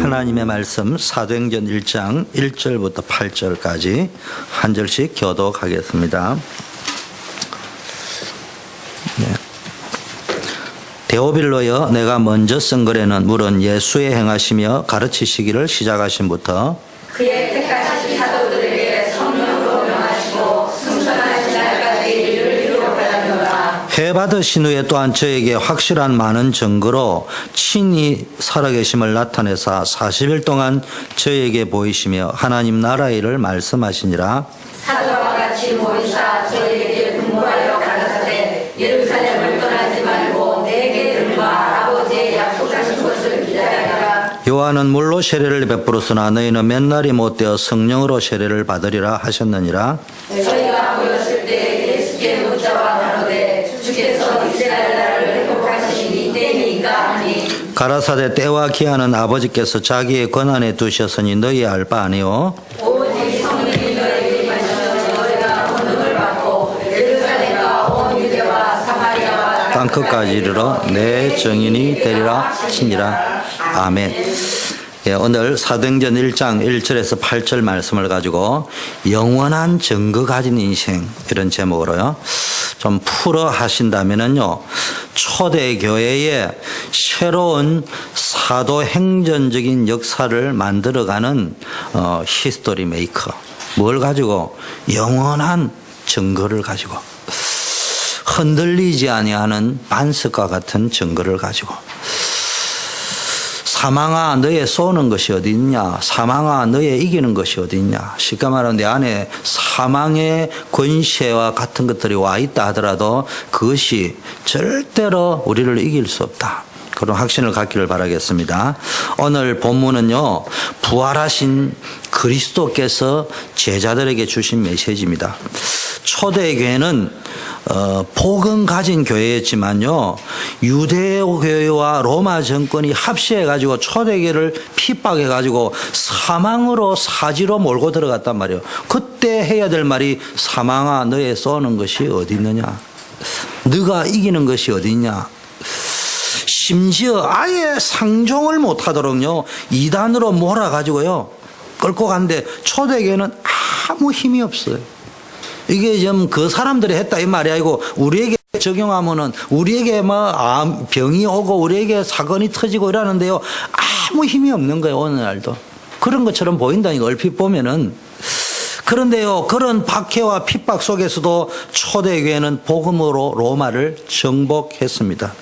하나님의 말씀 사도행전 1장 1절부터 8절까지 한 절씩 교독하겠습니다. 네. 데오빌로여, 내가 먼저 쓴 글에는 물은 예수의 행하시며 가르치시기를 시작하심부터 그의 택하신 사도들에게 성령으로 명하시고 승천하신 날까지 이를 기록하였노라. 회 받으신 후에 또한 저에게 확실한 많은 증거로 친히 살아계심을 나타내사 40일 동안 저에게 보이시며 하나님 나라의 일을 말씀하시니라. 사도와 같이 모이사 저희에게 분부하여 가라사대 예루살렘을 떠나지 말고 내게 들과 아버지의 약속하신 것을 기다리라. 요한은 물로 세례를 베풀었으나 너희는 맨날이 못되어 성령으로 세례를 받으리라 하셨느니라. 저희가 모였을 때 예수께 묻자와 가로되 주께서 이스라엘 나라를 회복하시는 이때니까 하니 가라사대 때와 기한은 아버지께서 자기의 권한에 두셨으니 너희 알 바 아니요. 오직 성령이 너희에게 임하시면 너희가 권능을 받고 예루살렘과 온 유대와 사마리아와 땅끝까지 이르러 내 증인이 되리라 하시니라. 아멘. 예, 오늘 사도행전 1장 1절에서 8절 말씀을 가지고 영원한 증거 가진 인생, 이런 제목으로요 좀 풀어 하신다면은요, 초대교회의 새로운 사도행전적인 역사를 만들어가는 히스토리 메이커. 뭘 가지고? 영원한 증거를 가지고, 흔들리지 아니하는 반석과 같은 증거를 가지고, 사망아 너의 쏘는 것이 어디 있냐, 사망아 너의 이기는 것이 어디 있냐. 쉽게 말하면 내 안에 사망의 권세와 같은 것들이 와 있다 하더라도 그것이 절대로 우리를 이길 수 없다, 그런 확신을 갖기를 바라겠습니다. 오늘 본문은요, 부활하신 그리스도께서 제자들에게 주신 메시지입니다. 초대교회는 복음 가진 교회였지만요, 유대교회와 로마 정권이 합시해가지고 초대교회를 핍박해가지고 사망으로 사지로 몰고 들어갔단 말이에요. 그때 해야 될 말이 사망아 너의 쏘는 것이 어디 있느냐, 너가 이기는 것이 어디 있냐. 심지어 아예 상종을 못하도록요 이단으로 몰아가지고요 끌고 간데 초대교회는 아무 힘이 없어요. 이게 좀 그 사람들이 했다 이 말이 아니고 우리에게 적용하면은 우리에게 뭐 병이 오고 우리에게 사건이 터지고 이러는데요, 아무 힘이 없는 거예요. 오늘날도 그런 것처럼 보인다니까, 얼핏 보면은. 그런데요, 그런 박해와 핍박 속에서도 초대교회는 복음으로 로마를 정복했습니다.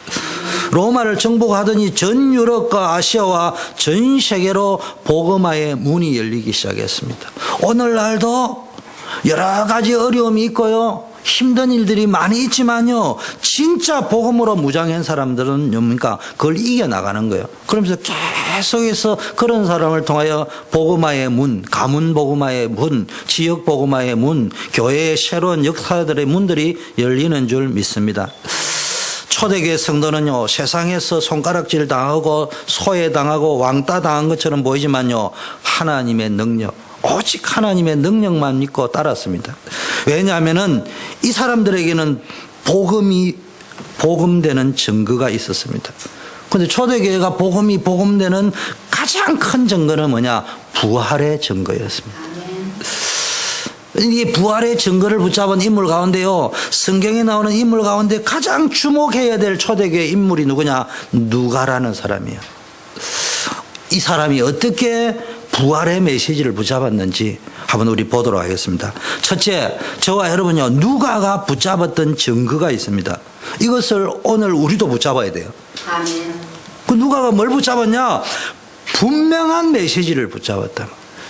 로마를 정복하더니 전 유럽과 아시아와 전 세계로 복음화의 문이 열리기 시작했습니다. 오늘날도 여러 가지 어려움이 있고요, 힘든 일들이 많이 있지만요, 진짜 복음으로 무장한 사람들은 뭡니까? 그걸 이겨나가는 거예요. 그러면서 계속해서 그런 사람을 통하여 복음화의 문, 가문 복음화의 문, 지역 복음화의 문, 교회의 새로운 역사들의 문들이 열리는 줄 믿습니다. 초대교회 성도는요, 세상에서 손가락질 당하고 소외당하고 왕따 당한 것처럼 보이지만요, 하나님의 능력, 오직 하나님의 능력만 믿고 따랐습니다. 왜냐하면은 이 사람들에게는 복음되는 증거가 있었습니다. 그런데 초대교회가 복음되는 가장 큰 증거는 뭐냐? 부활의 증거였습니다. 이 부활의 증거를 붙잡은 인물 가운데요, 성경에 나오는 인물 가운데 가장 주목해야 될 초대교회 인물이 누구냐? 누가라는 사람이에요. 이 사람이 어떻게 부활의 메시지를 붙잡았는지 한번 우리 보도록 하겠습니다. 첫째, 저와 여러분요, 누가가 붙잡았던 증거가 있습니다. 이것을 오늘 우리도 붙잡아야 돼요. 아멘. 그 누가가 뭘 붙잡았냐? 분명한 메시지를 붙잡았다.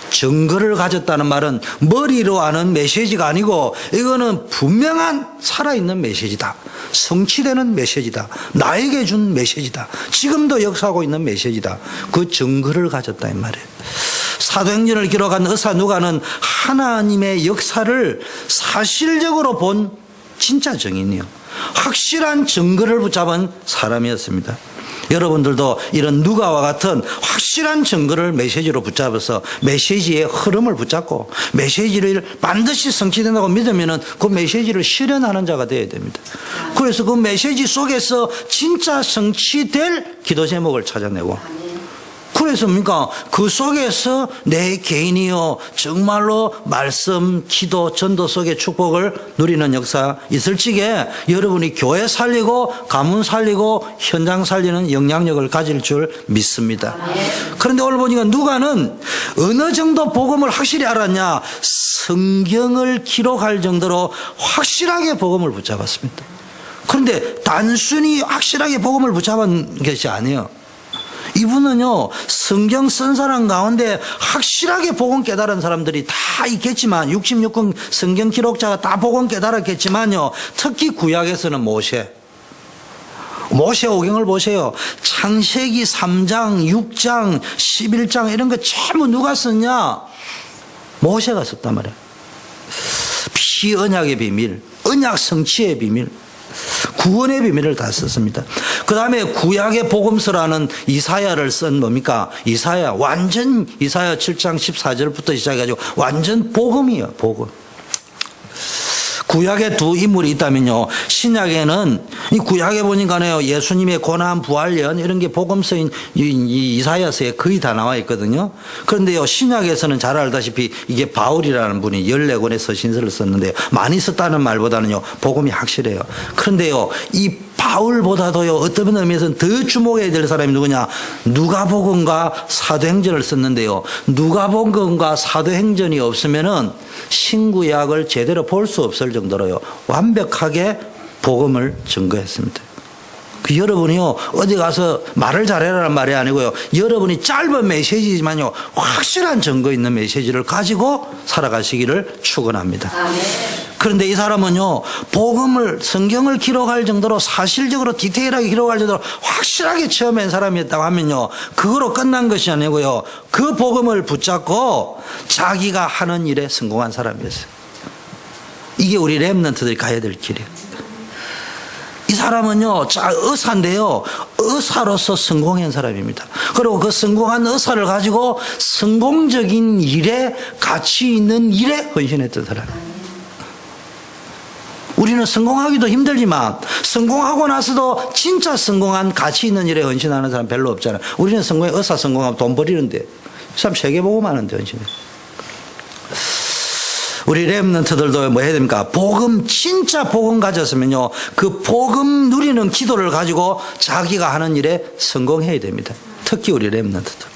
증거를 가졌다는 말은 머리로 아는 메시지가 아니고 이거는 분명한 살아있는 메시지다, 성취되는 메시지다, 나에게 준 메시지다, 지금도 역사하고 있는 메시지다. 그 증거를 가졌다 이 말이에요. 사도행전을 기록한 의사 누가는 하나님의 역사를 사실적으로 본 진짜 증인이요, 확실한 증거를 붙잡은 사람이었습니다. 여러분들도 이런 누가와 같은 확실한 증거를 메시지로 붙잡아서 메시지의 흐름을 붙잡고 메시지를 반드시 성취된다고 믿으면 그 메시지를 실현하는 자가 되어야 됩니다. 그래서 그 메시지 속에서 진짜 성취될 기도 제목을 찾아내고 그래서 뭡니까? 그 속에서 내 개인이요 정말로 말씀, 기도, 전도 속의 축복을 누리는 역사 있을 적에 여러분이 교회 살리고 가문 살리고 현장 살리는 영향력을 가질 줄 믿습니다. 그런데 오늘 보니까 누가는 어느 정도 복음을 확실히 알았냐? 성경을 기록할 정도로 확실하게 복음을 붙잡았습니다. 그런데 단순히 확실하게 복음을 붙잡은 것이 아니에요. 이분은요, 성경 쓴 사람 가운데 확실하게 복음 깨달은 사람들이 다 있겠지만, 66권 성경 기록자가 다 복음 깨달았겠지만요, 특히 구약에서는 모세오경을 보세요. 창세기 3장, 6장, 11장 이런 거 전부 누가 썼냐? 모세가 썼단 말이에요. 피언약의 비밀, 언약 성취의 비밀, 구원의 비밀을 다 썼습니다. 그 다음에 구약의 복음서라는 이사야를 쓴 뭡니까? 완전 이사야 7장 14절부터 시작해가지고 완전 복음이에요, 복음. 구약에 두 인물이 있다면요, 신약에는 이 구약에 보니까요 예수님의 고난 부활연 이런 게 복음서인 이 이사야서에 거의 다 나와 있거든요. 그런데요 신약에서는 잘 알다시피 이게 바울이라는 분이 14권의 서신서를 썼는데 많이 썼다는 말보다는요 복음이 확실해요. 그런데요 이 바울보다도요 어떤 의미에서는 더 주목해야 될 사람이 누구냐? 누가복음과 사도행전을 썼는데요, 누가복음과 사도행전이 없으면은 신구약을 제대로 볼 수 없을 정도로요 완벽하게 복음을 증거했습니다. 그 여러분이요 어디 가서 말을 잘해라는 말이 아니고요, 여러분이 짧은 메시지지만요 확실한 증거 있는 메시지를 가지고 살아가시기를 축원합니다. 그런데 이 사람은요 복음을, 성경을 기록할 정도로 사실적으로 디테일하게 기록할 정도로 확실하게 체험한 사람이었다고 하면요 그거로 끝난 것이 아니고요 그 복음을 붙잡고 자기가 하는 일에 성공한 사람이었어요. 이게 우리 렘넌트들이 가야 될 길이에요. 이 사람은요 의사인데요 의사로서 성공한 사람입니다. 그리고 그 성공한 의사를 가지고 성공적인 일에, 가치 있는 일에 헌신했던 사람이에요. 우리는 성공하기도 힘들지만 성공하고 나서도 진짜 성공한 가치 있는 일에 헌신하는 사람 별로 없잖아요. 우리는 의사 성공하면 돈 버리는데 이 사람 세계복음 하는데 헌신해. 우리 렘넌트들도 뭐 해야 됩니까? 진짜 복음 가졌으면요 그 복음 누리는 기도를 가지고 자기가 하는 일에 성공해야 됩니다. 특히 우리 렘넌트들.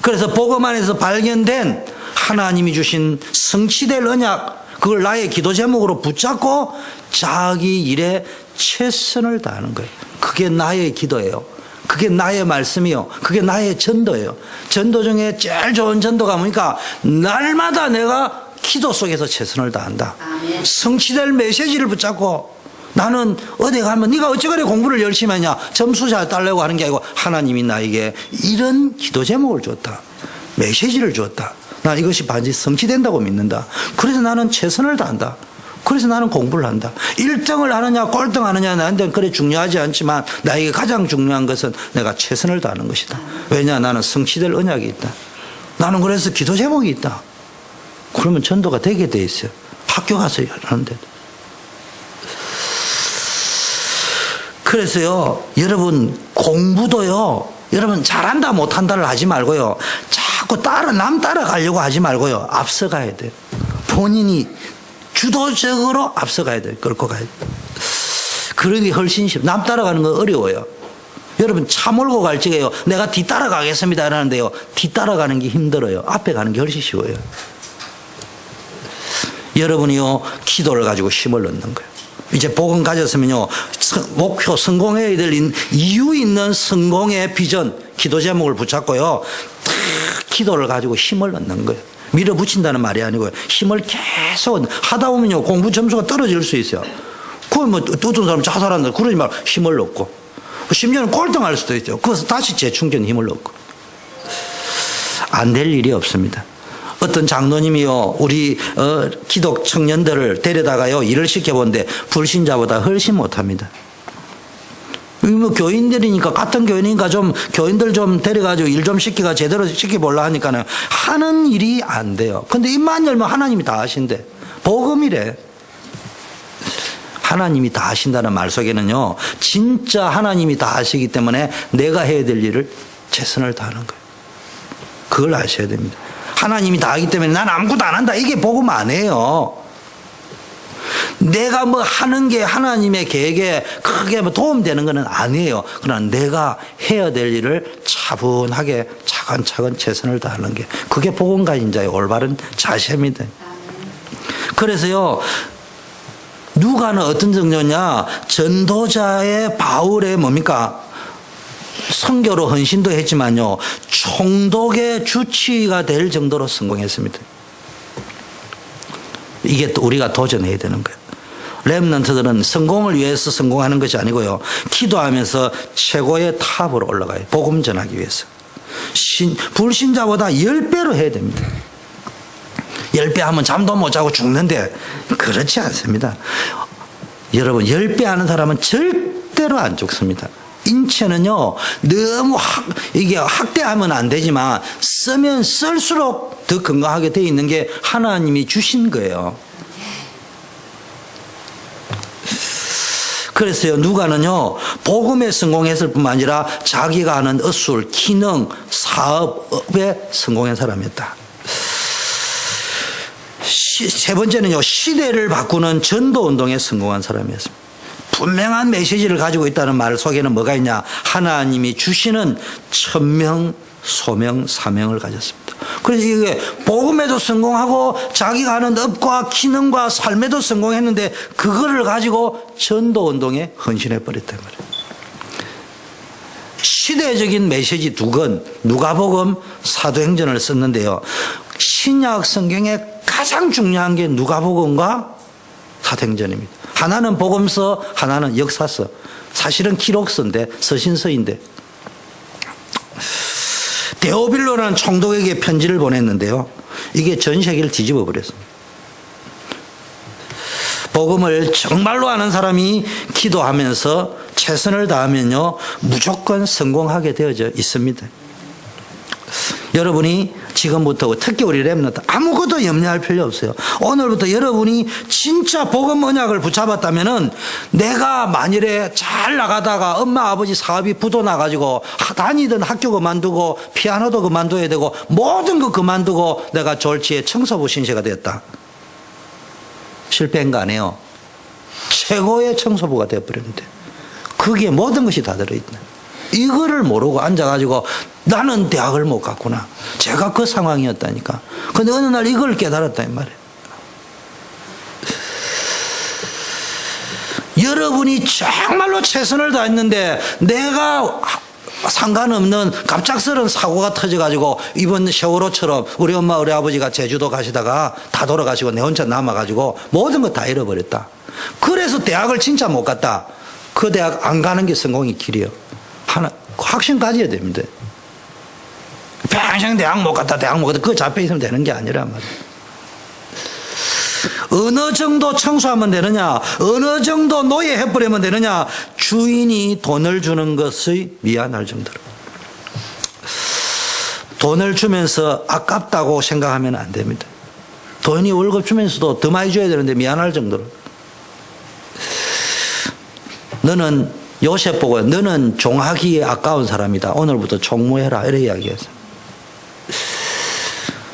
그래서 복음 안에서 발견된 하나님이 주신 성취될 언약, 그걸 나의 기도 제목으로 붙잡고 자기 일에 최선을 다하는 거예요. 그게 나의 기도예요. 그게 나의 말씀이요. 그게 나의 전도예요. 전도 중에 제일 좋은 전도가 뭡니까? 날마다 내가 기도 속에서 최선을 다한다. 아멘. 성취될 메시지를 붙잡고 나는 어디 가면 네가 어찌그래 공부를 열심히 하냐, 점수 잘 따려고 하는 게 아니고 하나님이 나에게 이런 기도 제목을 줬다, 메시지를 줬다, 난 이것이 반드시 성취된다고 믿는다. 그래서 나는 최선을 다한다. 그래서 나는 공부를 한다. 1등을 하느냐 꼴등 하느냐 나한테는 그래 중요하지 않지만 나에게 가장 중요한 것은 내가 최선을 다하는 것이다. 왜냐? 나는 성취될 언약이 있다. 나는 그래서 기도 제목이 있다. 그러면 전도가 되게 돼 있어요. 학교 가서 하는데. 그래서요 여러분 공부도요 여러분 잘한다 못한다를 하지 말고요 자꾸 남 따라가려고 하지 말고요 앞서가야 돼요. 본인이 주도적으로 앞서가야 돼요. 끌고 가야 돼요. 그러기 훨씬 쉽어요. 남 따라가는 거 어려워요. 여러분 차 몰고 갈 적에요 내가 뒤 따라가겠습니다 라는데요 뒤 따라가는 게 힘들어요. 앞에 가는 게 훨씬 쉬워요. 여러분이요 기도를 가지고 힘을 얻는 거예요. 이제 복음 가졌으면요 목표, 성공해야 될 이유 있는 성공의 비전, 기도 제목을 붙잡고요 기도를 가지고 힘을 얻는 거예요. 밀어붙인다는 말이 아니고요 힘을 계속 하다 보면요 공부 점수가 떨어질 수 있어요. 그건 뭐 어떤 사람 자살한다 그러지 말고 힘을 얻고, 심지어는 꼴등할 수도 있죠. 그래서 다시 재충전 힘을 얻고. 안 될 일이 없습니다. 어떤 장로님이요 우리 기독 청년들을 데려다가요 일을 시켜본데 불신자보다 훨씬 못합니다. 뭐 교인들이니까, 같은 교인이니까 좀 교인들 좀 데려가지고 일 좀 시키가 제대로 시켜보려 하니까는 하는 일이 안 돼요. 근데 입만 열면 하나님이 다 하신대. 복음이래. 하나님이 다 하신다는 말 속에는요 진짜 하나님이 다 하시기 때문에 내가 해야 될 일을 최선을 다하는 거예요. 그걸 아셔야 됩니다. 하나님이 다 하기 때문에 난 아무것도 안 한다. 이게 복음 아니에요. 내가 뭐 하는 게 하나님의 계획에 크게 뭐 도움되는 것은 아니에요. 그러나 내가 해야 될 일을 차분하게 차근차근 최선을 다하는 게 그게 복음 가진 자의 올바른 자세입니다. 그래서요, 누가는 어떤 정도냐? 전도자의 바울의 뭡니까? 선교로 헌신도 했지만요, 총독의 주치의가 될 정도로 성공했습니다. 이게 또 우리가 도전해야 되는 거예요. 렘넌트들은 성공을 위해서 성공하는 것이 아니고요, 기도하면서 최고의 탑으로 올라가요. 복음 전하기 위해서. 불신자보다 10배로 해야 됩니다. 10배 하면 잠도 못 자고 죽는데 그렇지 않습니다. 여러분, 10배 하는 사람은 절대로 안 죽습니다. 인체는요, 너무 이게 학대하면 안 되지만 쓰면 쓸수록 더 건강하게 되어 있는 게 하나님이 주신 거예요. 그래서요, 누가는요, 복음에 성공했을 뿐만 아니라 자기가 하는 어술, 기능, 사업에 성공한 사람이었다. 세 번째는요, 시대를 바꾸는 전도 운동에 성공한 사람이었습니다. 분명한 메시지를 가지고 있다는 말 속에는 뭐가 있냐? 하나님이 주시는 천명, 소명, 사명을 가졌습니다. 그래서 이게 복음에도 성공하고 자기가 하는 업과 기능과 삶에도 성공했는데 그거를 가지고 전도 운동에 헌신해 버렸단 말이에요. 시대적인 메시지 두 권, 누가복음, 사도행전을 썼는데요, 신약 성경에 가장 중요한 게 누가복음과 사도행전입니다. 하나는 복음서, 하나는 역사서. 사실은 기록서인데, 서신서인데, 데오빌로라는 총독에게 편지를 보냈는데요, 이게 전 세계를 뒤집어 버렸습니다. 복음을 정말로 아는 사람이 기도하면서 최선을 다하면요, 무조건 성공하게 되어져 있습니다. 여러분이 지금부터, 특히 우리 렘넌트, 아무것도 염려할 필요 없어요. 오늘부터 여러분이 진짜 복음 언약을 붙잡았다면은, 내가 만일에 잘 나가다가 엄마 아버지 사업이 부도 나가지고 다니던 학교 그만두고 피아노도 그만둬야 되고 모든 거 그만두고 내가 졸지에 청소부 신세가 되었다. 실패한 거 아니에요. 최고의 청소부가 되어버렸는데 거기에 모든 것이 다 들어있네. 이거를 모르고 앉아가지고 나는 대학을 못 갔구나. 제가 그 상황이었다니까. 근데 어느 날 이걸 깨달았단 말이에요. 여러분이 정말로 최선을 다했는데 내가 상관없는 갑작스러운 사고가 터져가지고 이번 세월호처럼 우리 엄마 우리 아버지가 제주도 가시다가 다 돌아가시고 내 혼자 남아가지고 모든 거 다 잃어버렸다. 그래서 대학을 진짜 못 갔다. 그 대학 안 가는 게 성공의 길이에요. 하나 확신 가져야 됩니다. 평생 대학 못 갔다 그거 잡혀 있으면 되는 게 아니란 말이에요. 어느 정도 청소하면 되느냐, 어느 정도 노예해버리면 되느냐, 주인이 돈을 주는 것이 미안할 정도로. 돈을 주면서 아깝다고 생각하면 안 됩니다. 돈이 월급 주면서도 더 많이 줘야 되는데 미안할 정도로. 너는 요셉 보고 너는 종하기에 아까운 사람이다. 오늘부터 총무해라. 이렇게 이야기했어요.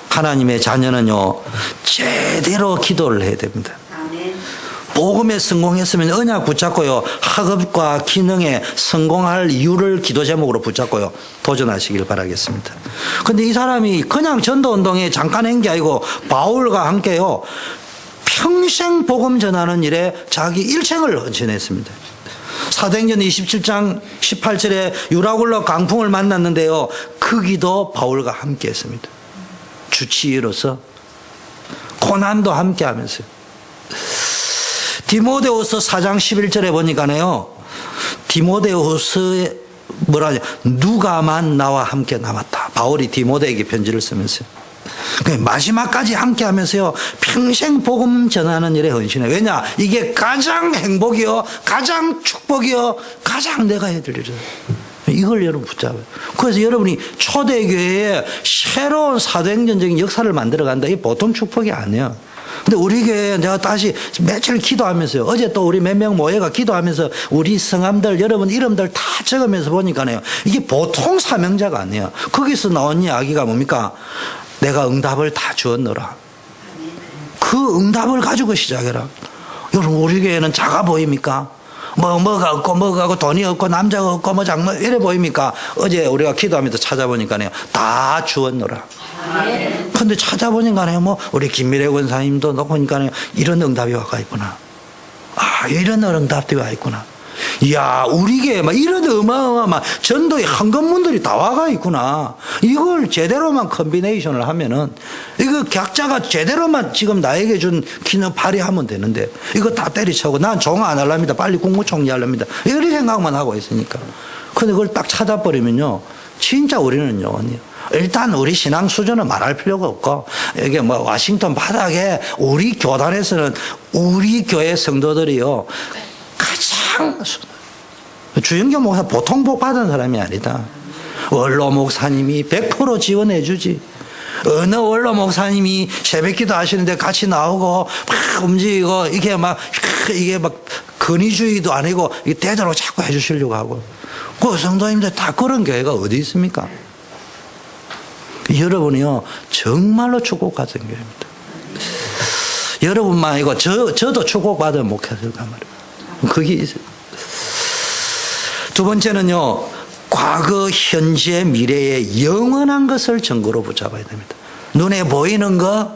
하나님의 자녀는요, 제대로 기도를 해야 됩니다. 복음에 성공했으면 언약 붙잡고요, 학업과 기능에 성공할 이유를 기도 제목으로 붙잡고요, 도전하시길 바라겠습니다. 근데 이 사람이 그냥 전도운동에 잠깐 한 게 아니고 바울과 함께요, 평생 복음 전하는 일에 자기 일생을 헌신했습니다. 사도행전 27장 18절에 유라굴로 강풍을 만났는데요, 그 기도 바울과 함께 했습니다. 주치의로서 고난도 함께 하면서요. 디모데후서 4장 11절에 보니까요, 디모데후서에 뭐라냐, 누가만 나와 함께 남았다. 바울이 디모데에게 편지를 쓰면서요. 마지막까지 함께 하면서요, 평생 복음 전하는 일에 헌신해. 왜냐? 이게 가장 행복이요, 가장 축복이요, 가장 내가 해야 될 일이에요. 이걸 여러분 붙잡아요. 그래서 여러분이 초대교회에 새로운 사도행전적인 역사를 만들어 간다. 이게 보통 축복이 아니에요. 근데 우리 교회에 내가 다시 며칠 기도하면서요. 어제 또 우리 몇 명 모여가 기도하면서 우리 성함들, 여러분 이름들 다 적으면서 보니까요. 이게 보통 사명자가 아니에요. 거기서 나온 이야기가 뭡니까? 내가 응답을 다 주었노라. 그 응답을 가지고 시작해라. 여러분, 우리 교회는 작아 보입니까? 뭐가 없고 돈이 없고 남자가 없고 뭐 장모 이래 보입니까? 어제 우리가 기도하면서 찾아보니까요. 다 주었노라. 근데 찾아보니까요. 뭐 우리 김미래 권사님도 보니까요. 이런 응답이 와가 있구나. 아, 이런 응답이 와 있구나. 이야, 우리 교회 막 이런 어마어마한 전도의 한건문들이 다 와가 있구나. 이걸 제대로만 컨비네이션을 하면은 이거 각자가 제대로만 지금 나에게 준 기능 발휘하면 되는데 이거 다 때리쳐고 난 종 안 할랍니다. 빨리 국무총리 할랍니다. 이런 생각만 하고 있으니까. 근데 그걸 딱 찾아버리면요. 진짜 우리는요. 일단 우리 신앙 수준은 말할 필요가 없고 이게 뭐 워싱턴 바닥에 우리 교단에서는 우리 교회 성도들이요. 가장 주영경 목사 보통 복 받은 사람이 아니다. 원로 목사님이 100% 지원해 주지. 어느 원로 목사님이 새벽기도 하시는데 같이 나오고 막 움직이고 이게 막 근위주의도 아니고 대대로 자꾸 해주시려고 하고. 그 성도님들 다 그런 교회가 어디 있습니까? 여러분이요 정말로 축복받은 교회입니다. 여러분만 이거 저도 축복받은 목회자가 말이에요. 그게 있어요. 두 번째는요, 과거, 현재, 미래의 영원한 것을 증거로 붙잡아야 됩니다. 눈에 보이는 거,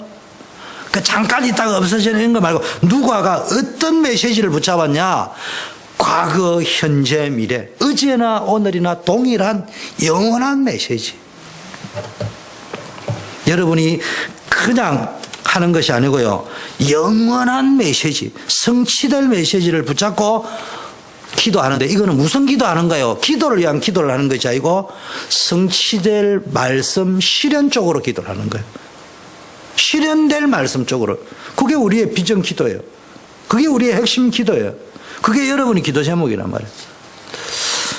잠깐 있다가 없어지는 거 말고 누가가 어떤 메시지를 붙잡았냐? 과거, 현재, 미래, 어제나 오늘이나 동일한 영원한 메시지. 여러분이 그냥 하는 것이 아니고요, 영원한 메시지, 성취될 메시지를 붙잡고 기도하는데 이거는 무슨 기도하는가요? 기도를 위한 기도를 하는 것이 아니고 성취될 말씀 실현 쪽으로 기도를 하는 거예요. 실현될 말씀 쪽으로. 그게 우리의 비전 기도예요. 그게 우리의 핵심 기도예요. 그게 여러분의 기도 제목이란 말이에요.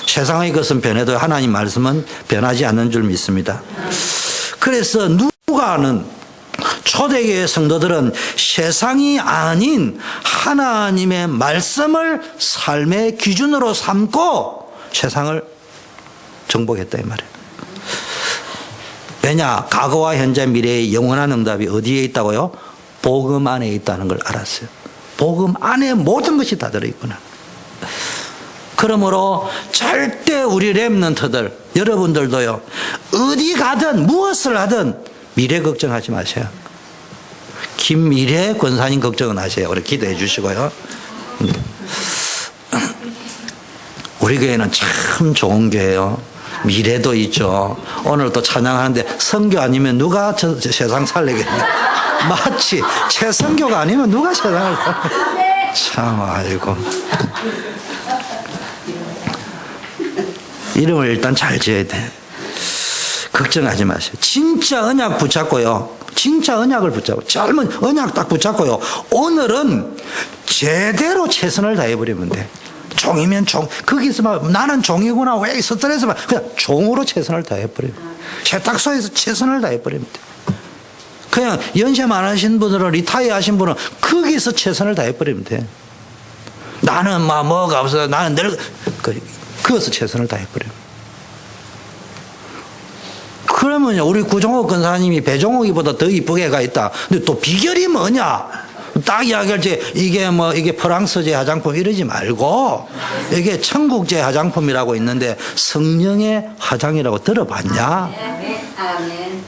세상의 것은 변해도 하나님 말씀은 변하지 않는 줄 믿습니다. 그래서 누가는 초대교회 성도들은 세상이 아닌 하나님의 말씀을 삶의 기준으로 삼고 세상을 정복했다 이 말이에요. 왜냐? 과거와 현재 미래의 영원한 응답이 어디에 있다고요? 복음 안에 있다는 걸 알았어요. 복음 안에 모든 것이 다 들어있구나. 그러므로 절대 우리 렘넌트들 여러분들도요 어디 가든 무엇을 하든 미래 걱정하지 마세요. 김미래 권사님 걱정은 하세요. 우리 기도해 주시고요. 우리 교회는 참 좋은 교회예요. 미래도 있죠. 오늘 또 찬양하는데 선교 아니면 누가 세상 살리겠냐. 마치 최선교가 아니면 누가 세상을 살리겠냐. 참 아이고. 이름을 일단 잘 지어야 돼. 걱정하지 마세요. 진짜 언약 붙잡고요. 진짜 언약을 붙잡고 짧은 언약 딱 붙잡고요. 오늘은 제대로 최선을 다해버리면 돼. 종이면 종. 거기서 막 나는 종이구나 왜 스트레스 막 그냥 종으로 최선을 다해버리면 세탁소에서 최선을 다해버리면 돼. 그냥 연세 많으신 분들은 리타이어 하신 분은 거기서 최선을 다해버리면 돼. 나는 막 뭐가 없어. 나는 늘 거기서 최선을 다해버려요. 그러면요, 우리 구종옥 권사님이 배종옥이보다 더 이쁘게 가 있다. 근데 또 비결이 뭐냐? 딱 이야기할 때 이게 프랑스제 화장품 이러지 말고 이게 천국제 화장품이라고 있는데 성령의 화장이라고 들어봤냐? 아멘.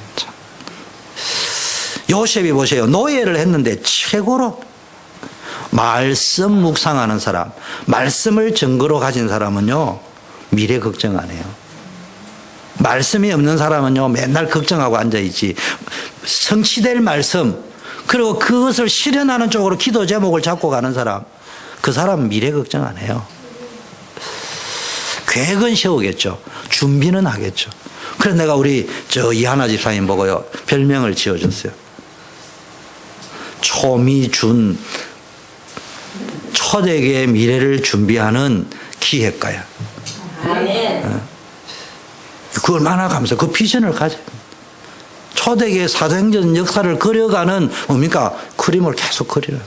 요셉이 보세요. 노예를 했는데 최고로 말씀 묵상하는 사람, 말씀을 증거로 가진 사람은요, 미래 걱정 안 해요. 말씀이 없는 사람은요, 맨날 걱정하고 앉아있지. 성취될 말씀, 그리고 그것을 실현하는 쪽으로 기도 제목을 잡고 가는 사람, 그 사람은 미래 걱정 안 해요. 계획은 세우겠죠. 준비는 하겠죠. 그래서 내가 우리 이하나 집사님 보고요, 별명을 지어줬어요. 초미준, 초대교의 미래를 준비하는 기획가야. 아멘. 그 얼마나 감사해. 그 비전을 가져. 초대교회 사도행전 역사를 그려가는 뭡니까? 그림을 계속 그리는.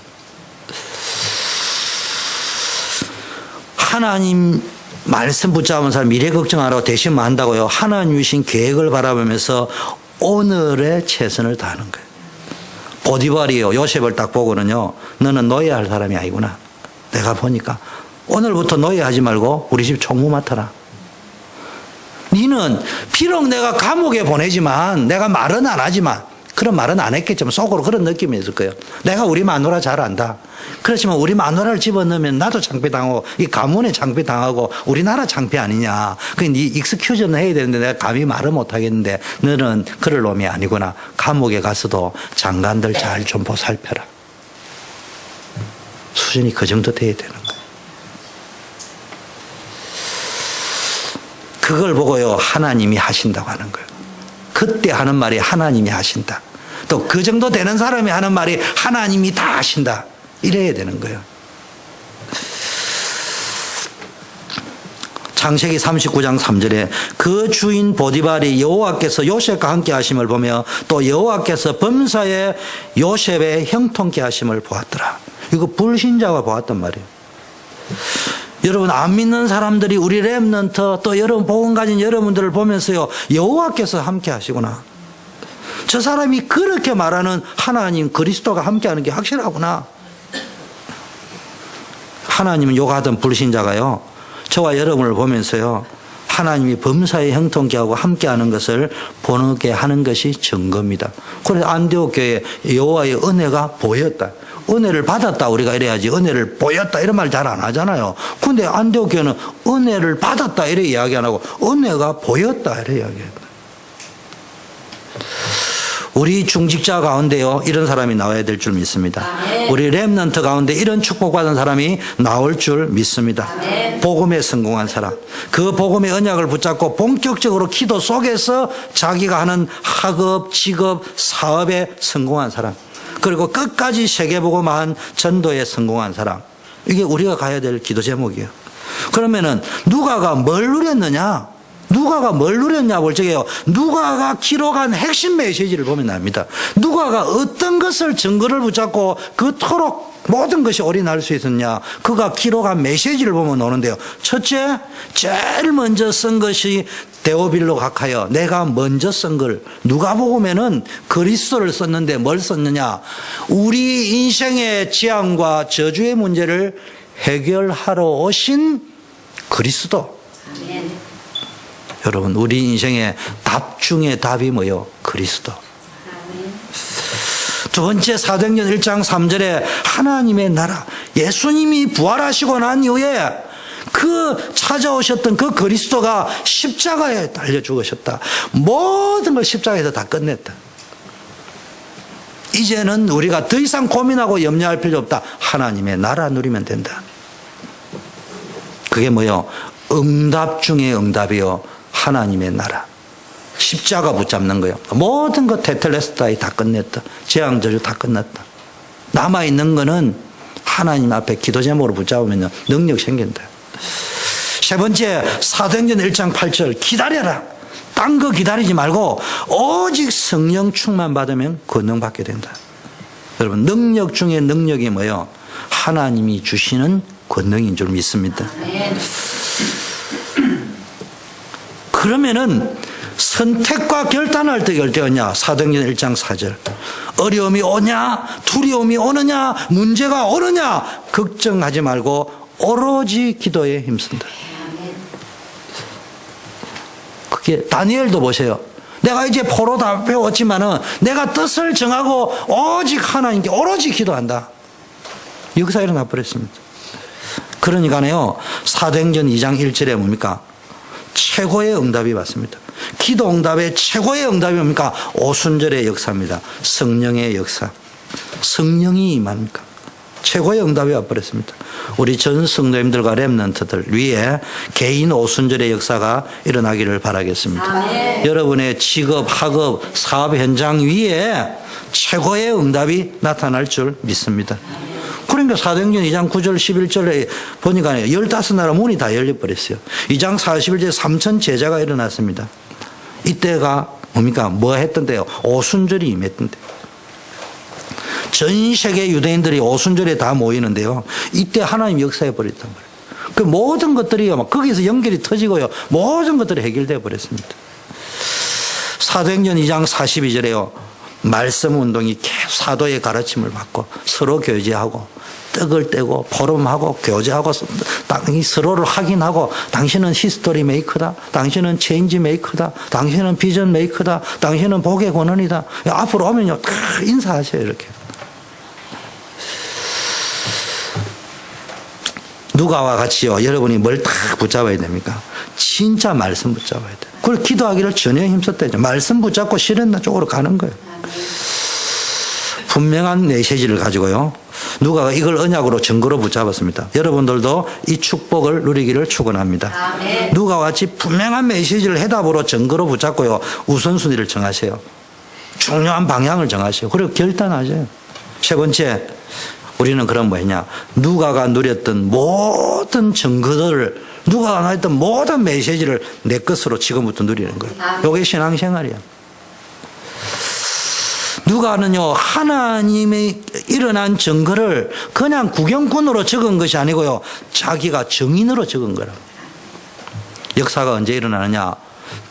하나님 말씀 붙잡은 사람 미래 걱정 안 하고 대신 한다고요. 하나님 주신 계획을 바라보면서 오늘의 최선을 다하는 거예요. 보디발이요. 요셉을 딱 보고는요. 너는 노예할 사람이 아니구나. 내가 보니까 오늘부터 노예하지 말고 우리 집 총무 맡아라. 니는 비록 내가 감옥에 보내지만 내가 말은 안 하지만 그런 말은 안 했겠지만 속으로 그런 느낌이 있을 거예요. 내가 우리 마누라 잘 안다. 그렇지만 우리 마누라를 집어넣으면 나도 창피당하고 이 가문에 창피당하고 우리나라 창피 아니냐. 네 익스큐즈는 해야 되는데 내가 감히 말을 못하겠는데 너는 그럴 놈이 아니구나. 감옥에 가서도 장관들 잘 좀 보살펴라. 수준이 그 정도 돼야 되는 거예요. 그걸 보고요 하나님이 하신다고 하는 거예요. 그때 하는 말이 하나님이 하신다. 또 그 정도 되는 사람이 하는 말이 하나님이 다 하신다. 이래야 되는 거예요. 창세기 39장 3절에 그 주인 보디발이 여호와께서 요셉과 함께 하심을 보며 또 여호와께서 범사에 요셉의 형통케 하심을 보았더라. 이거 불신자가 보았단 말이에요. 여러분 안 믿는 사람들이 우리 렘넌트 또 여러분 복음 가진 여러분들을 보면서요 여호와께서 함께 하시구나. 저 사람이 그렇게 말하는 하나님 그리스도가 함께하는 게 확실하구나. 하나님은 욕하던 불신자가요 저와 여러분을 보면서요 하나님이 범사에 형통케 하고 함께하는 것을 보게 하는 것이 증거입니다. 그래서 안디옥 교회에 여호와의 은혜가 보였다. 은혜를 받았다 우리가 이래야지 은혜를 보였다 이런 말 잘 안 하잖아요. 근데 안디옥 교회는 은혜를 받았다 이래 이야기 안 하고 은혜가 보였다 이래 이야기합니다. 우리 중직자 가운데요 이런 사람이 나와야 될 줄 믿습니다. 우리 렘넌트 가운데 이런 축복받은 사람이 나올 줄 믿습니다. 복음에 성공한 사람, 그 복음의 언약을 붙잡고 본격적으로 기도 속에서 자기가 하는 학업, 직업, 사업에 성공한 사람, 그리고 끝까지 세계복음화한 전도에 성공한 사람, 이게 우리가 가야 될 기도 제목이에요. 그러면은 누가가 뭘 누렸느냐? 누가가 뭘 누렸냐 볼 적에요. 누가가 기록한 핵심 메시지를 보면 납니다. 누가가 어떤 것을 증거를 붙잡고 그토록 모든 것이 올인할 수 있었냐. 그가 기록한 메시지를 보면 오는데요. 첫째, 제일 먼저 쓴 것이 데오빌로 각하여 내가 먼저 쓴 걸 누가복음에는 그리스도를 썼는데 뭘 썼느냐. 우리 인생의 재앙과 저주의 문제를 해결하러 오신 그리스도. 아멘. 여러분 우리 인생의 답 중에 답이 뭐요? 그리스도. 두 번째 사도행전 1장 3절에 하나님의 나라 예수님이 부활하시고 난 이후에 그 찾아오셨던 그 그리스도가 십자가에 달려 죽으셨다. 모든 걸 십자가에서 다 끝냈다. 이제는 우리가 더 이상 고민하고 염려할 필요 없다. 하나님의 나라 누리면 된다. 그게 뭐요? 응답 중에 응답이요. 하나님의 나라. 십자가 붙잡는 거예요. 모든 것 테텔레스타이 다 끝냈다. 재앙저주 다 끝났다. 남아있는 거는 하나님 앞에 기도 제목으로 붙잡으면 능력 생긴다. 세 번째 사도행전 1장 8절 기다려라. 딴 거 기다리지 말고 오직 성령 충만 받으면 권능 받게 된다. 여러분 능력 중에 능력이 뭐예요? 하나님이 주시는 권능인 줄 믿습니다. 그러면은 선택과 결단을 어떻게 할 때였냐? 사도행전 1장 4절. 어려움이 오냐? 두려움이 오느냐? 문제가 오느냐? 걱정하지 말고 오로지 기도에 힘쓴다. 그게 다니엘도 보세요. 내가 이제 포로 다 배웠지만은 내가 뜻을 정하고 오직 하나님께 오로지 기도한다. 역사 일어나 버렸습니다. 그러니까요 사도행전 2장 1절에 뭡니까? 최고의 응답이 왔습니다. 기도 응답의 최고의 응답이 뭡니까? 오순절의 역사입니다. 성령의 역사. 성령이 임합니까? 최고의 응답이 와버렸습니다. 우리 전 성도님들과 렘넌트들 위에 개인 오순절의 역사가 일어나기를 바라겠습니다. 아멘. 여러분의 직업, 학업, 사업 현장 위에 최고의 응답이 나타날 줄 믿습니다. 그러니까 사도행전 2장 9절 11절에 보니까 15나라 문이 다 열려버렸어요. 2장 41절에 3천 제자가 일어났습니다. 이때가 뭡니까? 뭐 했던데요? 오순절이 임했던데요. 전 세계 유대인들이 오순절에 다 모이는데요. 이때 하나님 역사해 버렸단 말이에요. 그 모든 것들이요, 막 거기서 연결이 터지고요. 모든 것들이 해결되어 버렸습니다. 사도행전 2장 42절에요. 말씀 운동이 계속 사도의 가르침을 받고 서로 교제하고 떡을 떼고 포럼하고 교제하고 서로를 확인하고 당신은 히스토리 메이커다. 당신은 체인지 메이커다. 당신은 비전 메이커다. 당신은 복의 권원이다. 앞으로 오면요. 다 인사하세요. 이렇게. 누가와 같이요. 여러분이 뭘 딱 붙잡아야 됩니까? 진짜 말씀 붙잡아야 돼요. 그걸 기도하기를 전혀 힘썼대죠. 말씀 붙잡고 실현 쪽으로 가는 거예요. 분명한 메시지를 가지고요. 누가가 이걸 언약으로 증거로 붙잡았습니다. 여러분들도 이 축복을 누리기를 축원합니다. 아멘. 누가와 같이 분명한 메시지를 해답으로 증거로 붙잡고요. 우선순위를 정하세요. 중요한 방향을 정하세요. 그리고 결단하세요. 세 번째, 우리는 그럼 뭐냐? 누가가 누렸던 모든 증거들을, 누가가 누렸던 모든 메시지를 내 것으로 지금부터 누리는 거예요. 이게 신앙생활이야. 누가는요, 하나님의 일어난 증거를 그냥 구경꾼으로 적은 것이 아니고요, 자기가 증인으로 적은 거라. 역사가 언제 일어나느냐?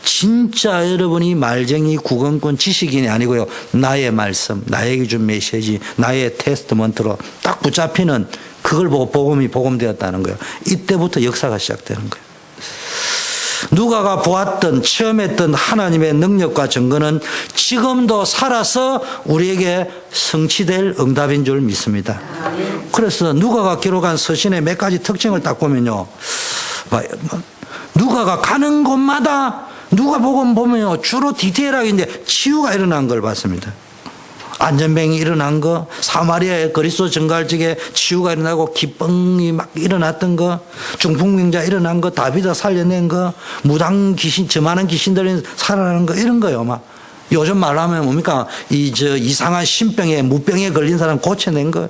진짜 여러분이 말쟁이 구경꾼 지식인이 아니고요, 나의 말씀, 나에게 준 메시지, 나의 테스트먼트로 딱 붙잡히는 그걸 보고 복음이 복음되었다는 거예요. 이때부터 역사가 시작되는 거예요. 누가가 보았던, 체험했던 하나님의 능력과 증거는 지금도 살아서 우리에게 성취될 응답인 줄 믿습니다. 그래서 누가가 기록한 서신의 몇 가지 특징을 딱 보면요, 누가가 가는 곳마다 누가복음 보면요, 주로 디테일하게 이제 치유가 일어난 걸 봤습니다. 안전병이 일어난 거, 사마리아의 그리스도 증거할 적에 치유가 일어나고 기병이 막 일어났던 거, 중풍병자 일어난 거, 다비다 살려낸 거, 무당 귀신, 저 많은 귀신들이 살아나는 거, 이런 거요. 막 요즘 말로 하면 뭡니까? 이상한 신병에, 무병에 걸린 사람 고쳐낸 거.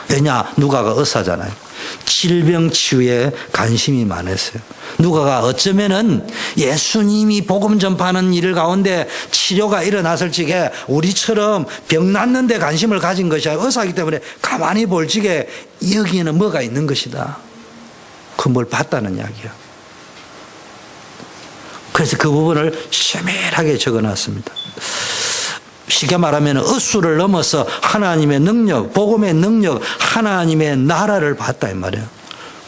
왜냐? 누가가 의사잖아요. 질병 치유에 관심이 많았어요. 누가가 어쩌면은 예수님이 복음 전파하는 일 가운데 치료가 일어났을 적에 우리처럼 병 낫는 데 관심을 가진 것이 아니라 의사이기 때문에 가만히 볼 적에 여기에는 뭐가 있는 것이다. 그 뭘 봤다는 이야기야. 그래서 그 부분을 세밀하게 적어놨습니다. 쉽게 말하면 어수를 넘어서 하나님의 능력, 복음의 능력, 하나님의 나라를 봤다 이 말이에요.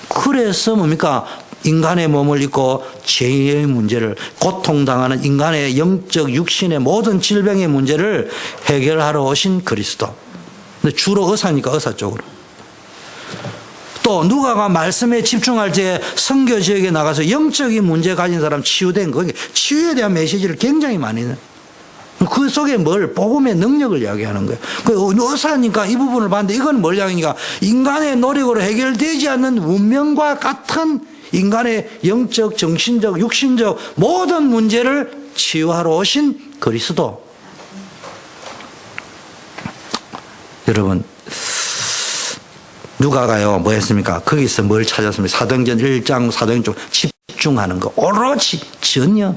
그래서 뭡니까? 인간의 몸을 입고 죄의 문제를, 고통당하는 인간의 영적 육신의 모든 질병의 문제를 해결하러 오신 그리스도. 근데 주로 의사니까 의사 쪽으로. 또 누가가 말씀에 집중할 때 선교 지역에 나가서 영적인 문제 가진 사람 치유된 거, 치유에 대한 메시지를 굉장히 많이 해요. 그 속에 뭘, 복음의 능력을 이야기하는 거예요. 그 의사니까 이 부분을 봤는데 이건 뭘 이야기하니까 인간의 노력으로 해결되지 않는 운명과 같은 인간의 영적, 정신적, 육신적 모든 문제를 치유하러 오신 그리스도. 여러분, 누가가요, 뭐 했습니까? 거기서 뭘 찾았습니까? 사도행전 1장, 사도행전 집중하는 거. 오로지 전혀.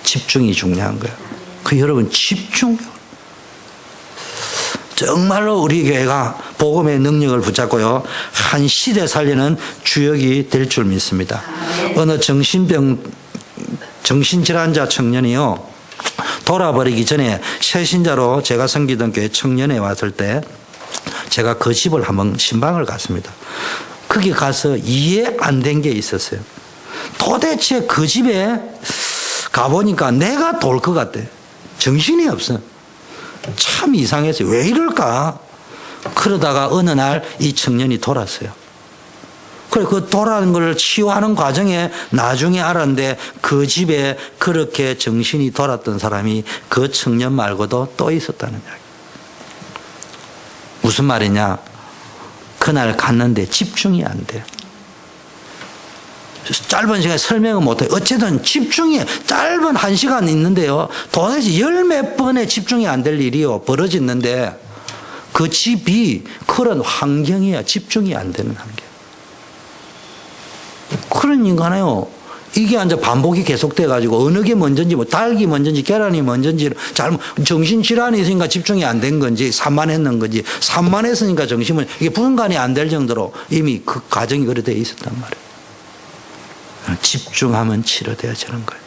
집중이 중요한 거예요. 그 여러분 집중. 정말로 우리 교회가 복음의 능력을 붙잡고요, 한 시대 살리는 주역이 될 줄 믿습니다. 어느 정신질환자 청년이요, 돌아버리기 전에 새신자로 제가 섬기던 교회 청년회 왔을 때 제가 그 집을 한번 신방을 갔습니다. 거기 가서 이해 안 된 게 있었어요. 도대체 그 집에 가보니까 내가 돌 것 같아. 정신이 없어. 참 이상했어요. 왜 이럴까? 그러다가 어느 날 이 청년이 돌았어요. 그래, 그 돌아는 걸 치유하는 과정에 나중에 알았는데 그 집에 그렇게 정신이 돌았던 사람이 그 청년 말고도 또 있었다는 이야기. 무슨 말이냐? 그날 갔는데 집중이 안 돼. 짧은 시간에 설명은 못해요. 어쨌든 집중이 짧은 1시간 있는데요, 도대체 10몇 번에 집중이 안 될 일이요 벌어졌는데 그 집이 그런 환경이야. 집중이 안 되는 환경. 그런 인간이요, 이게 이제 반복이 계속돼 가지고 어느 게 먼저인지 뭐 닭이 먼저인지 계란이 먼저인지 잘못 정신질환이 있으니까 집중이 안 된 건지 산만했는 건지 산만했으니까 정신은 이게 분간이 안 될 정도로 이미 그 과정이 그래 돼 있었단 말이에요. 집중하면 치료돼야 되는 거예요.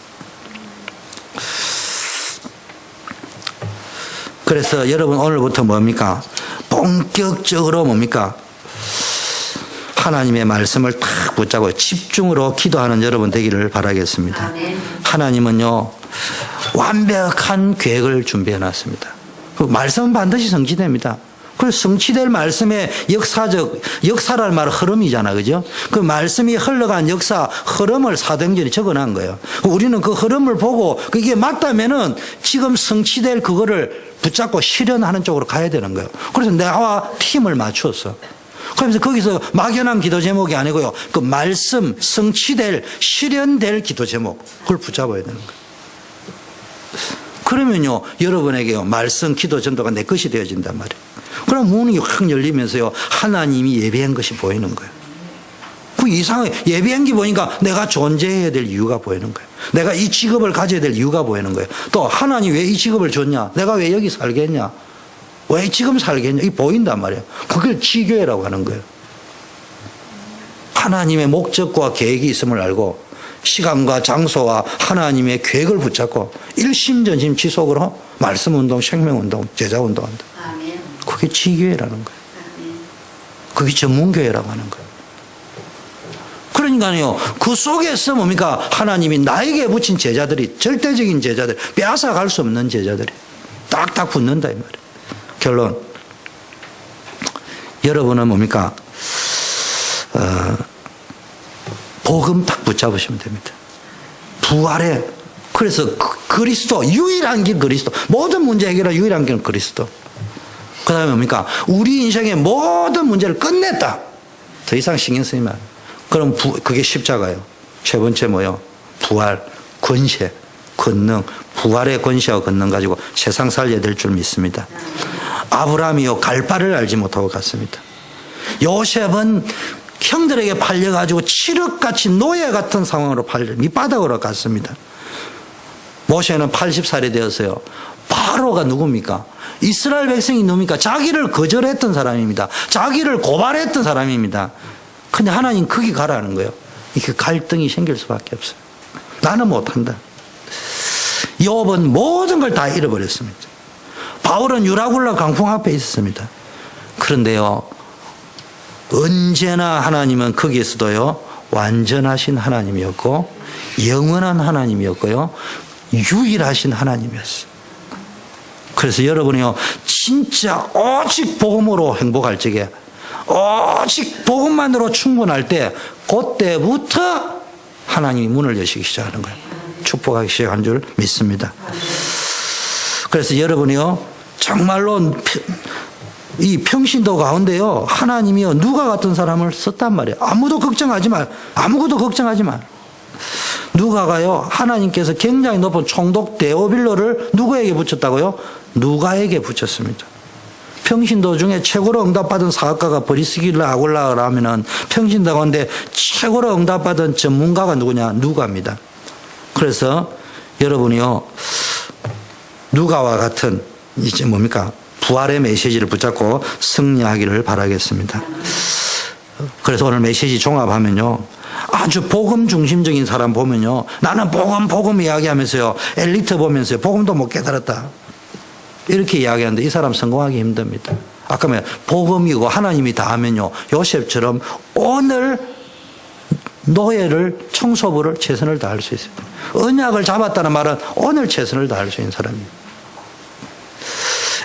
그래서 여러분 오늘부터 뭡니까? 본격적으로 뭡니까? 하나님의 말씀을 탁 붙잡고 집중으로 기도하는 여러분 되기를 바라겠습니다. 아멘. 하나님은요, 완벽한 계획을 준비해 놨습니다. 그 말씀은 반드시 성취됩니다. 그래서 성취될 말씀의 역사라는 말은 흐름이잖아, 그죠? 그 말씀이 흘러간 역사, 흐름을 사도행전에 적어 놓은 거예요. 우리는 그 흐름을 보고 그게 맞다면은 지금 성취될 그거를 붙잡고 실현하는 쪽으로 가야 되는 거예요. 그래서 나와 팀을 맞추었어. 그러면서 거기서 막연한 기도 제목이 아니고요. 그 말씀, 성취될, 실현될 기도 제목, 그걸 붙잡아야 되는 거예요. 그러면요, 여러분에게요, 말씀, 기도, 전도가 내 것이 되어진단 말이에요. 그럼 문이 확 열리면서요, 하나님이 예비한 것이 보이는 거예요. 그 이상하게 예비한 게 보니까 내가 존재해야 될 이유가 보이는 거예요. 내가 이 직업을 가져야 될 이유가 보이는 거예요. 또 하나님 왜 이 직업을 줬냐? 내가 왜 여기 살겠냐? 왜 지금 살겠냐? 이게 보인단 말이에요. 그걸 지교회라고 하는 거예요. 하나님의 목적과 계획이 있음을 알고 시간과 장소와 하나님의 계획을 붙잡고 일심전심 지속으로 말씀운동, 생명운동, 제자운동한다. 아멘. 그게 지교회라는 거예요. 아멘. 그게 전문교회라고 하는 거예요. 그러니까요, 그 속에서 뭡니까? 하나님이 나에게 붙인 제자들이, 절대적인 제자들, 빼앗아갈 수 없는 제자들이 딱딱 붙는다, 이 말이에요. 결론. 여러분은 뭡니까? 복음 딱 붙잡으시면 됩니다. 부활에. 그래서 그리스도, 유일한 길 그리스도. 모든 문제 해결할 유일한 길은 그리스도. 그 다음에 뭡니까? 우리 인생의 모든 문제를 끝냈다. 더 이상 신경 쓰이면 안 돼요. 그럼 그게 십자가예요. 세 번째 뭐요? 부활, 권세, 권능. 부활의 권세와 권능 가지고 세상 살려야 될 줄 믿습니다. 아브라함이요, 갈 바를 알지 못하고 갔습니다. 요셉은 형들에게 팔려가지고 칠흑같이 노예 같은 상황으로 밑바닥으로 갔습니다. 모세는 80살이 되었어요. 바로가 누굽니까? 이스라엘 백성이 누굽니까? 자기를 거절했던 사람입니다. 자기를 고발했던 사람입니다. 근데 하나님 거기 가라는 거예요. 이렇게 갈등이 생길 수밖에 없어요. 나는 못한다. 욥은 모든 걸 다 잃어버렸습니다. 바울은 유라굴라 강풍 앞에 있었습니다. 그런데요, 언제나 하나님은 거기에서도요, 완전하신 하나님이었고 영원한 하나님이었고요, 유일하신 하나님이었어요. 그래서 여러분이요, 진짜 오직 복음으로 행복할 적에, 오직 복음만으로 충분할 때, 그때부터 하나님이 문을 여시기 시작하는 거예요. 축복하기 시작한 줄 믿습니다. 그래서 여러분이요, 정말로 이 평신도 가운데요, 하나님이요, 누가 같은 사람을 썼단 말이에요. 아무것도 걱정하지 마. 누가가요, 하나님께서 굉장히 높은 총독 데오빌로를 누구에게 붙였다고요? 누가에게 붙였습니다. 평신도 중에 최고로 응답받은 사학가가 브리스길라 아굴라라 하면은 평신도 가운데 최고로 응답받은 전문가가 누구냐? 누가입니다. 그래서 여러분이요, 누가와 같은 이제 뭡니까? 부활의 메시지를 붙잡고 승리하기를 바라겠습니다. 그래서 오늘 메시지 종합하면요, 아주 복음 중심적인 사람 보면요, 나는 복음 이야기하면서요, 엘리트 보면서요, 복음도 못 깨달았다, 이렇게 이야기하는데 이 사람 성공하기 힘듭니다. 아까 뭐 복음이고 하나님이 다 하면요, 요셉처럼 오늘 노예를, 청소부를 최선을 다할 수 있어요. 언약을 잡았다는 말은 오늘 최선을 다할 수 있는 사람이에요.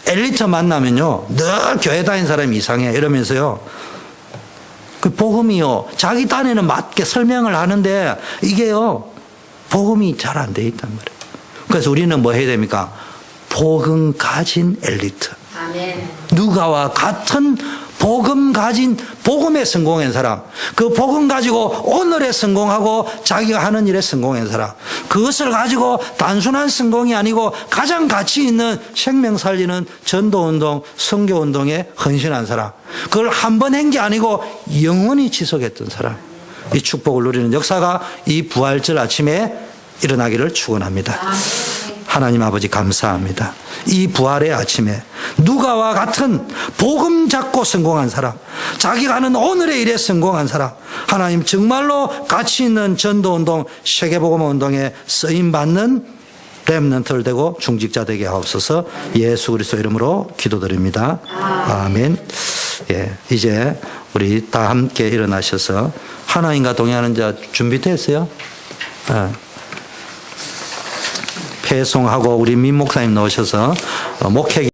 엘리트 만나면요, 늘 교회 다니는 사람이 이상해 이러면서요, 그 복음이요, 자기 딴에는 맞게 설명을 하는데 이게요, 복음이 잘 안 돼 있단 말이에요. 그래서 우리는 뭐 해야 됩니까? 복음 가진 엘리트. 아멘. 누가와 같은 복음 가진, 복음에 성공한 사람, 그 복음 가지고 오늘에 성공하고 자기가 하는 일에 성공한 사람, 그것을 가지고 단순한 성공이 아니고 가장 가치 있는 생명 살리는 전도운동, 선교운동에 헌신한 사람, 그걸 한 번 한 게 아니고 영원히 지속했던 사람, 이 축복을 누리는 역사가 이 부활절 아침에 일어나기를 축원합니다. 하나님 아버지 감사합니다. 이 부활의 아침에 누가와 같은 복음 잡고 성공한 사람, 자기가 하는 오늘의 일에 성공한 사람, 하나님 정말로 가치 있는 전도운동, 세계복음운동에 쓰임받는 렘넌트를 되고 중직자 되게 하옵소서. 예수 그리스도 이름으로 기도드립니다. 아멘. 예, 이제 우리 다 함께 일어나셔서 하나님과 동행하는 자 준비됐어요? 배송하고 우리 민 목사님 나오셔서 목회